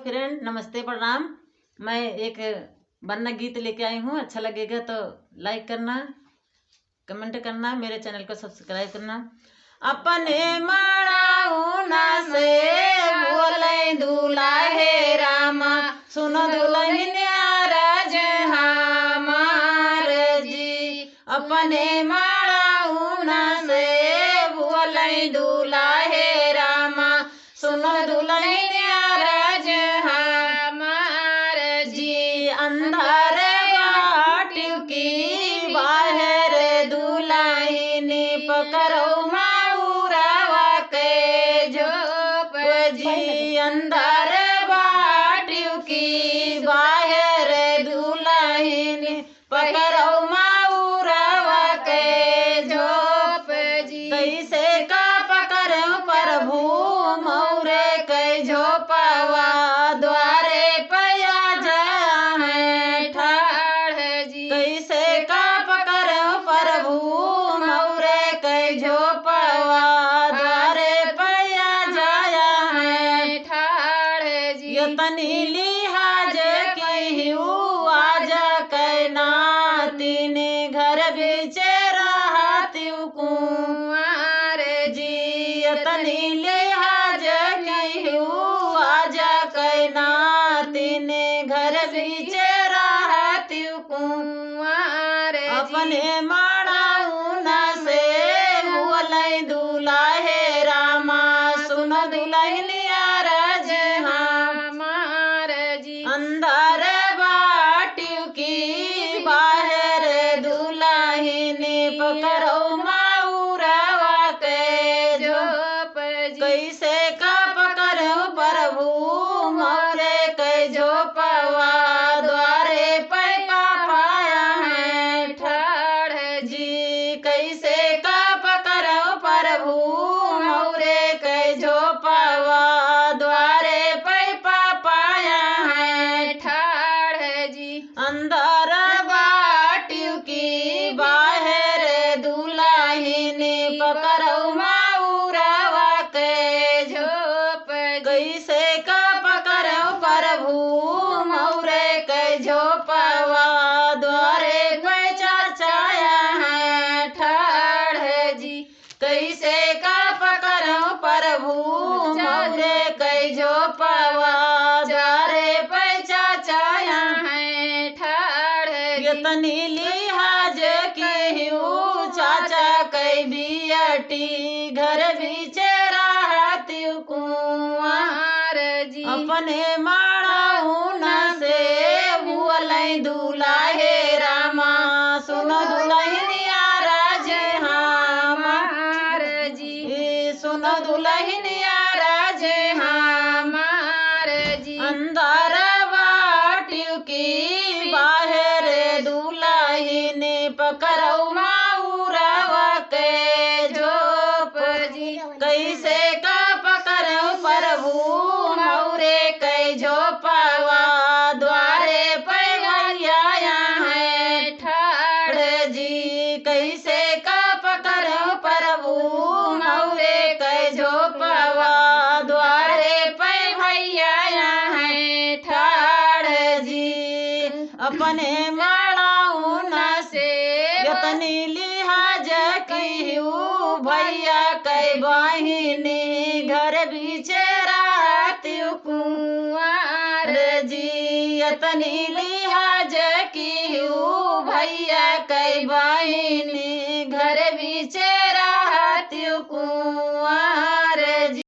Friend, नमस्ते प्रणाम। मैं एक वरना गीत लेके आई हूँ। अच्छा लगेगा तो लाइक करना, कमेंट करना, मेरे चैनल को सब्सक्राइब करना। अपने मड़ाउना से बोले दूल्हा हे रामा, सुनो दुल्हनिया राज हमार जी। अपने मड़ाउना से बोले दूल्हा हे रामा, सुनो दुल्हनिया राज हमार जी। अंधार बाटियों की बाहर दुल्हनी पकड़ो माउरावा के झोप जी। अंधार बाटियों की बाहर दुल्हनी पकड़ो माउरावा के झोप जी। कैसे का पकड़ो प्रभु मौरे के झोपवा, द्वारे पया जा है ठाड़ जी। कैसे का पकड़ो प्रभु मौरे के झोपवा, द्वारे पया जाया है ठाड़ जी। यो तनी लिहाज की आज के नाती ने घर बीचे रहती कुंवर जी। यो तनी लिहाज की आज के नाती ने घर बीचे रहती कुंवर। अपने मड़ाउना से बोले दूल्हा हे रामा, सुन दुल्हनिया राज हमार जी। अंदर बाटियों की बाहर दुल्हनी पकड़ो माउरावा के झोप जी। कैसे का पकड़ो प्रभु मौरे के झोपवा, द्वारे पे पाया है ठाड़ जी। कैसे का पकड़ो प्रभु मौरे के झोपवा, द्वारे पे पाया है ठाड़ जी। अंदर बाटियों की बाहर दुल्हनी पकड़ो माउरावा के झोप। कैसे का पकड़ो प्रभु मौरे के झोपवा, द्वारे पे चाचाया है ठाड़ जी। कैसे का पकड़ो प्रभु मौरे के झोपवा, द्वारे पे चाचाया है ठाड़। ये तनी लिहाज की चाचा के बियटी घर बीचे रहती कुंवर जी। अपने मड़ाउना से बोले दूल्हा हे रामा, सुनो दुल्हनिया राज हमार जी। सुनो दुल्हनिया राज हमार जी। अंदर बाटियों की बाहर दुल्हनी पकड़ो माउरावा के झोप जी। कैसे का पकड़ो प्रभु मौरे के झोपवा, द्वारे पे आया है ठाड़ जी। कैसे का पकड़ो प्रभु मौरे के झोपवा, द्वारे पे आया है ठाड़ जी। अपने मड़ाउना से यतनी लिहाज की भैया के बहिनी घर बीचे रहती कुंवर जी। यतनी लिहाज की भैया के बहिनी घर बीचे रहती कुंवर।